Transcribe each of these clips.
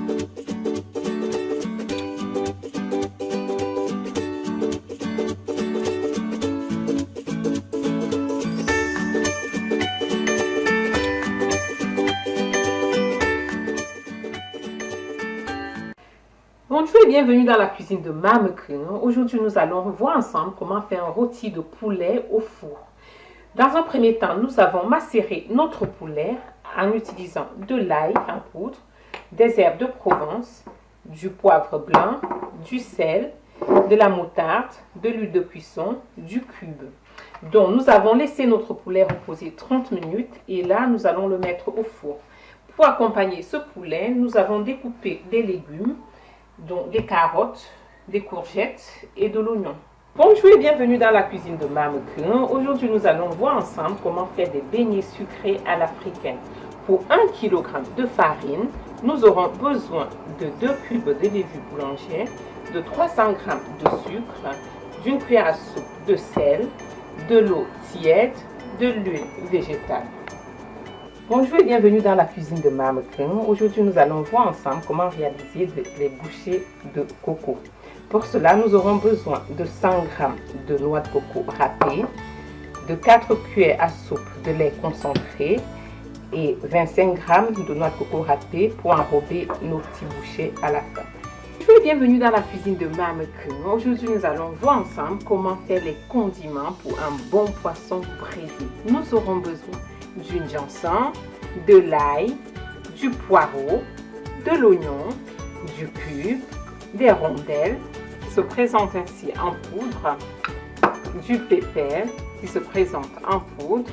Bonjour et bienvenue dans la cuisine de Mame Crin. Aujourd'hui, nous allons voir ensemble comment faire un rôti de poulet au four. Dans un premier temps, nous avons macéré notre poulet en utilisant de l'ail en poudre, des herbes de Provence, du poivre blanc, du sel, de la moutarde, de l'huile de cuisson, du cube. Donc, nous avons laissé notre poulet reposer 30 minutes et là, nous allons le mettre au four. Pour accompagner ce poulet, nous avons découpé des légumes, donc des carottes, des courgettes et de l'oignon. Bonjour et bienvenue dans la cuisine de Mame Crin. Aujourd'hui, nous allons voir ensemble comment faire des beignets sucrés à l'africaine. Pour 1 kg de farine, nous aurons besoin de 2 cubes de levure boulangère, de 300 g de sucre, d'une cuillère à soupe de sel, de l'eau tiède, de l'huile végétale. Bonjour et bienvenue dans la cuisine de Mame Crin. Aujourd'hui, nous allons voir ensemble comment réaliser les bouchées de coco. Pour cela, nous aurons besoin de 100 g de noix de coco râpée, de 4 cuillères à soupe de lait concentré et 25 g de noix de coco râpée pour enrober nos petits bouchées à la fin. Bonjour et bienvenue dans la cuisine de Mame Crin. Aujourd'hui, nous allons voir ensemble comment faire les condiments pour un bon poisson braisé. Nous aurons besoin du gingembre, de l'ail, du poireau, de l'oignon, du cube, des rondelles qui se présentent ainsi en poudre, du pépère qui se présente en poudre,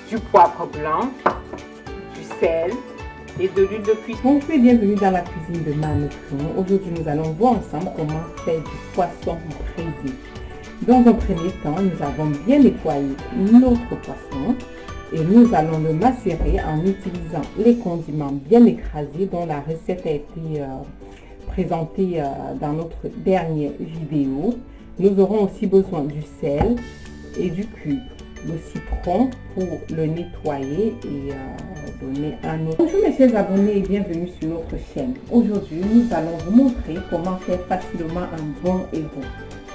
du poivre blanc, du sel et de l'huile de cuisson. Bonjour et bienvenue dans la cuisine de Mame Crin. Aujourd'hui, nous allons voir ensemble comment faire du poisson braisé. Dans un premier temps, nous avons bien nettoyé notre poisson et nous allons le macérer en utilisant les condiments bien écrasés dont la recette a été présentée dans notre dernière vidéo. Nous aurons aussi besoin du sel et du cube, le citron pour le nettoyer et donner un autre. Bonjour mes chers abonnés et bienvenue sur notre chaîne. Aujourd'hui, nous allons vous montrer comment faire facilement un bon héros.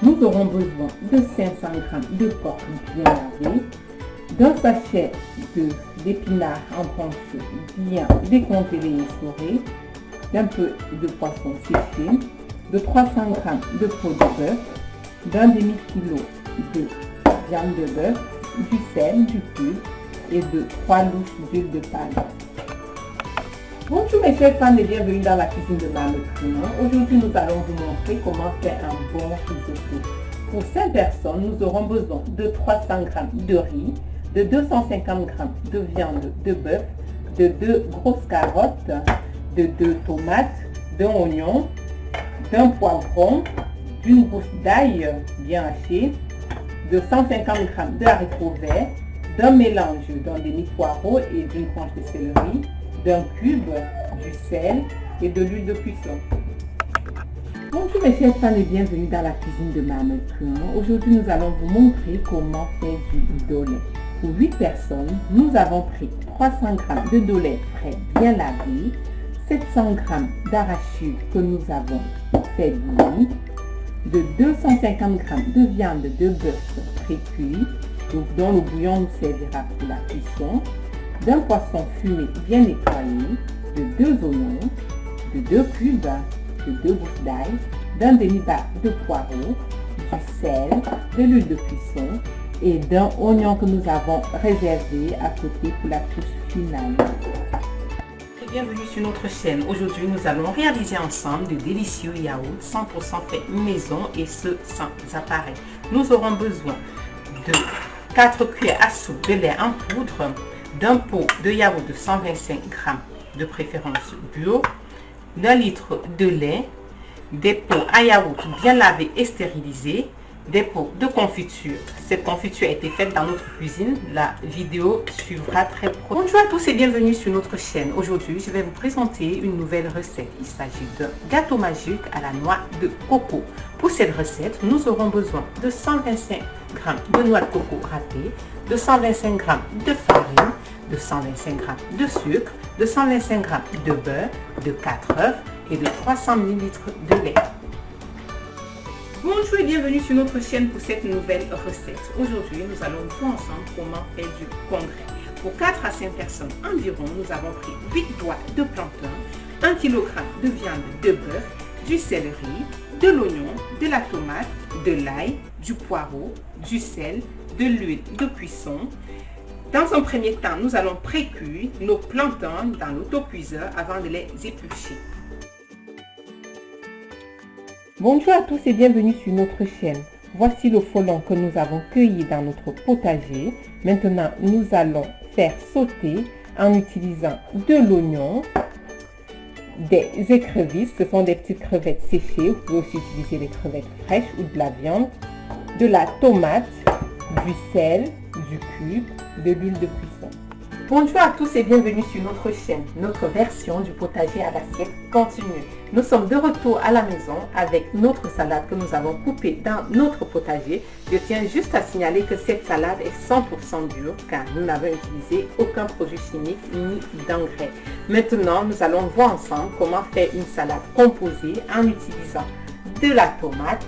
Nous aurons besoin de 500 g de porc bien lavé, d'un sachet d'épinards en tranches bien décongelés et essorés, d'un peu de poisson séché, de 300 g de peau de bœuf, d'un demi-kilo de viande de bœuf, du sel, du cube et de 3 louches d'huile de palme. Bonjour mes chers fans et bienvenue dans la cuisine de Mame Crin. Aujourd'hui, nous allons vous montrer comment faire un bon risotto. Pour 5 personnes, nous aurons besoin de 300 g de riz, de 250 g de viande de bœuf, de 2 grosses carottes, de 2 tomates, d'un oignon, d'un poivron, d'une gousse d'ail bien hachée, de 150 g de haricots verts, d'un mélange d'un demi-poireau et d'une tranche de céleri, d'un cube, du sel et de l'huile de cuisson. Bonjour mes chers fans et bienvenue dans la cuisine de Mame Crin. Aujourd'hui, nous allons vous montrer comment faire du dollet. Pour 8 personnes, nous avons pris 300 g de dollet frais bien lavé, 700 g d'arachide que nous avons fait bouillir, de 250 g de viande de bœuf pré-cuit, dont le bouillon nous servira pour la cuisson, d'un poisson fumé bien nettoyé, de 2 oignons, de 2 cubes, de 2 gousses d'ail, d'un demi-bac de poireau, du sel, de l'huile de cuisson et d'un oignon que nous avons réservé à côté pour la touche finale. Bienvenue sur notre chaîne. Aujourd'hui, nous allons réaliser ensemble de délicieux yaourts 100% fait maison et ce sans appareil. Nous aurons besoin de 4 cuillères à soupe de lait en poudre, d'un pot de yaourt de 125 g de préférence bio, d'un litre de lait, des pots à yaourt bien lavés et stérilisés, des pots de confiture. Cette confiture a été faite dans notre cuisine. La vidéo suivra très prochainement. Bonjour à tous et bienvenue sur notre chaîne. Aujourd'hui, je vais vous présenter une nouvelle recette. Il s'agit d'un gâteau magique à la noix de coco. Pour cette recette, nous aurons besoin de 125 g de noix de coco râpée, de 125 g de farine, de 125 g de sucre, de 125 g de beurre, de 4 œufs et de 300 ml de lait. Bonjour et bienvenue sur notre chaîne pour cette nouvelle recette. Aujourd'hui, nous allons voir ensemble comment faire du congrès. Pour 4 à 5 personnes environ, nous avons pris 8 doigts de plantain, 1 kg de viande de bœuf, du céleri, de l'oignon, de la tomate, de l'ail, du poireau, du sel, de l'huile de cuisson. Dans un premier temps, nous allons pré-cuire nos plantains dans l'autocuiseur avant de les éplucher. Bonjour à tous et bienvenue sur notre chaîne. Voici le frelon que nous avons cueilli dans notre potager. Maintenant, nous allons faire sauter en utilisant de l'oignon, des écrevisses, ce sont des petites crevettes séchées, vous pouvez aussi utiliser des crevettes fraîches ou de la viande, de la tomate, du sel, du cube, de l'huile de cuisson. Bonjour à tous et bienvenue sur notre chaîne. Notre version du potager à l'assiette continue. Nous sommes de retour à la maison avec notre salade que nous avons coupée dans notre potager. Je tiens juste à signaler que cette salade est 100% dure car nous n'avons utilisé aucun produit chimique ni d'engrais. Maintenant, nous allons voir ensemble comment faire une salade composée en utilisant de la tomate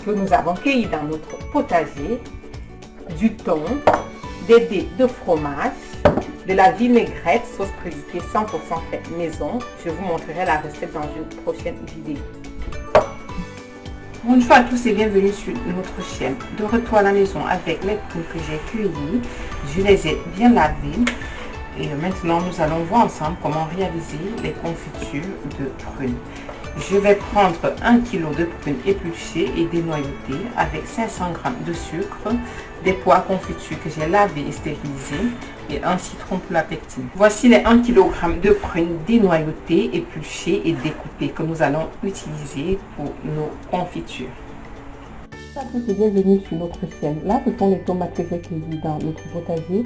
que nous avons cueillie dans notre potager, du thon, des dés de fromage, de la vinaigrette sauce créditée 100% faite maison. Je vous montrerai la recette dans une prochaine vidéo. Bonjour à tous et bienvenue sur notre chaîne. De retour à la maison avec les prunes que j'ai cueillies. Je les ai bien lavées. Et maintenant, nous allons voir ensemble comment réaliser les confitures de prunes. Je vais prendre 1 kg de prunes épluchées et dénoyautées avec 500 g de sucre, des pois à confiture que j'ai lavés et stérilisés et un citron pour la pectine. Voici les 1 kg de prunes dénoyautées, épluchées et découpées que nous allons utiliser pour nos confitures. Bienvenue sur notre chaîne. Là, ce sont les tomates que j'ai cueillies dans notre potager.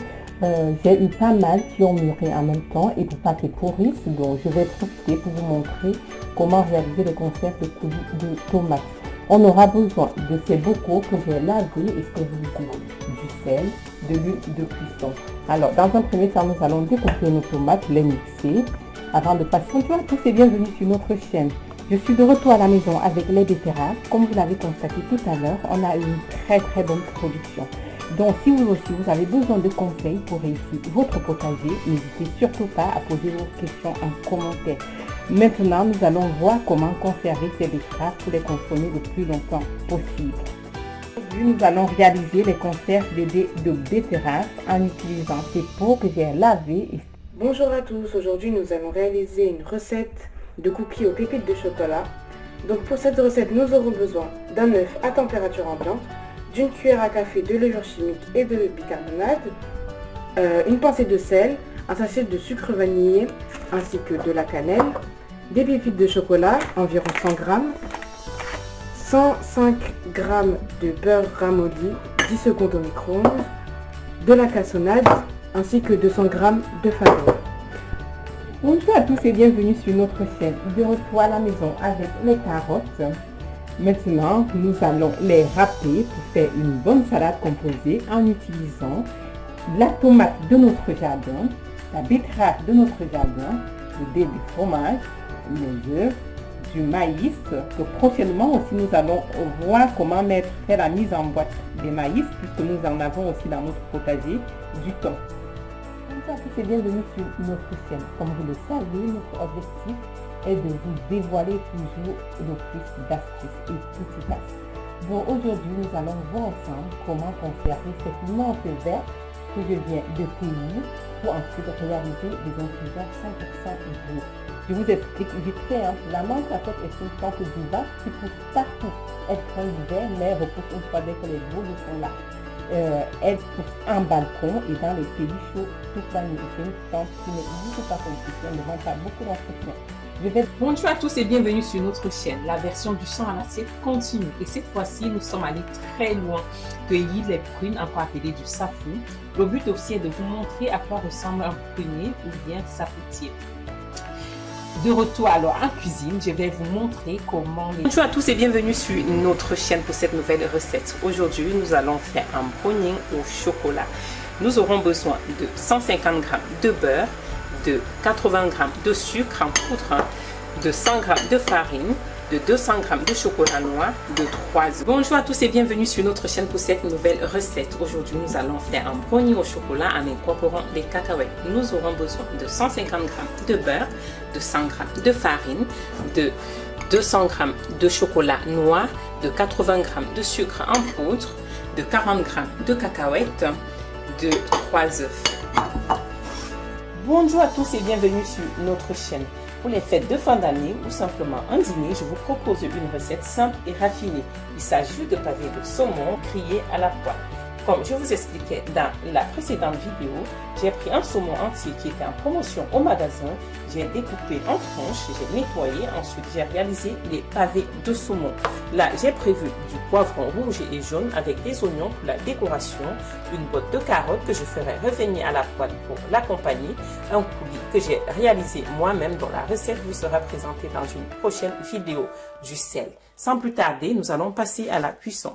J'ai eu pas mal qui ont mûri en même temps et pour pas qu'ils pourrissent, donc je vais profiter pour vous montrer comment réaliser les conserves de coulis de tomates. On aura besoin de ces bocaux que j'ai lavés et stérilisés, du sel, de l'huile de cuisson. Alors, dans un premier temps, nous allons découper nos tomates, les mixer avant de passer. Bonjour à tous et bienvenue sur notre chaîne. Je suis de retour à la maison avec les betteraves. Comme vous l'avez constaté tout à l'heure, on a une très bonne production. Donc, si vous aussi, vous avez besoin de conseils pour réussir votre potager, n'hésitez surtout pas à poser vos questions en commentaire. Maintenant, nous allons voir comment conserver ces betteraves pour les consommer le plus longtemps possible. Aujourd'hui, nous allons réaliser les conserves de betteraves en utilisant ces pots que j'ai lavés. Bonjour à tous, aujourd'hui nous allons réaliser une recette de cookies aux pépites de chocolat. Donc pour cette recette, nous aurons besoin d'un œuf à température ambiante, d'une cuillère à café de levure chimique et de bicarbonate, une pincée de sel, un sachet de sucre vanillé ainsi que de la cannelle, des pépites de chocolat, environ 100 g, 105 g de beurre ramolli, 10 secondes au micro-ondes, de la cassonade ainsi que 200 g de farine. Bonjour à tous et bienvenue sur notre chaîne. De retour à la maison avec les carottes. Maintenant, nous allons les râper pour faire une bonne salade composée en utilisant la tomate de notre jardin, la betterave de notre jardin, le dé de fromage, les œufs, du maïs, que prochainement aussi nous allons voir comment faire la mise en boîte des maïs puisque nous en avons aussi dans notre potager, du thon. Bonjour à tous et bienvenue sur notre chaîne. Comme vous le savez, notre objectif est de vous dévoiler toujours le plus d'astuces et petites astuces. Bon, aujourd'hui, nous allons voir ensemble comment conserver cette menthe verte que je viens de cueillir pour ensuite réaliser des ingrédients 100% bio. Je vous explique vite fait. La menthe en fait est une plante vivace qui pousse partout. Elle prend l'hiver, mais repousse une fois dès que les jours sont là. Elle pousse en balcon et dans les pays chauds toute l'année. C'est une plante qui n'est du pas compliquée, elle ne demande pas beaucoup d'entretien. Bonjour à tous et bienvenue sur notre chaîne. La version du champ à l'assiette continue. Et cette fois-ci, nous sommes allés très loin, cueillir les prunes, encore appelées du safou. Le but aussi est de vous montrer à quoi ressemble un prunier ou bien safoutier. De retour alors en cuisine, je vais vous montrer comment Bonjour à tous et bienvenue sur notre chaîne pour cette nouvelle recette. Aujourd'hui, nous allons faire un brownie au chocolat. Nous aurons besoin de 150 g de beurre, de 80 g de sucre en poudre, de 100 g de farine, de 200 g de chocolat noir, de 3 œufs. Bonjour à tous et bienvenue sur notre chaîne pour cette nouvelle recette. Aujourd'hui, nous allons faire un brownie au chocolat en incorporant des cacahuètes. Nous aurons besoin de 150 g de beurre, de 100 g de farine, de 200 g de chocolat noir, de 80 g de sucre en poudre, de 40 g de cacahuètes, de 3 œufs. Bonjour à tous et bienvenue sur notre chaîne. Pour les fêtes de fin d'année ou simplement un dîner, je vous propose une recette simple et raffinée. Il s'agit de pavés de saumon grillés à la poêle. Comme je vous expliquais dans la précédente vidéo, j'ai pris un saumon entier qui était en promotion au magasin. J'ai découpé en tranches, j'ai nettoyé, ensuite j'ai réalisé les pavés de saumon. Là, j'ai prévu du poivron rouge et jaune avec des oignons pour la décoration, une botte de carottes que je ferai revenir à la poêle pour l'accompagner, un coulis que j'ai réalisé moi-même dont la recette vous sera présentée dans une prochaine vidéo, du sel. Sans plus tarder, nous allons passer à la cuisson.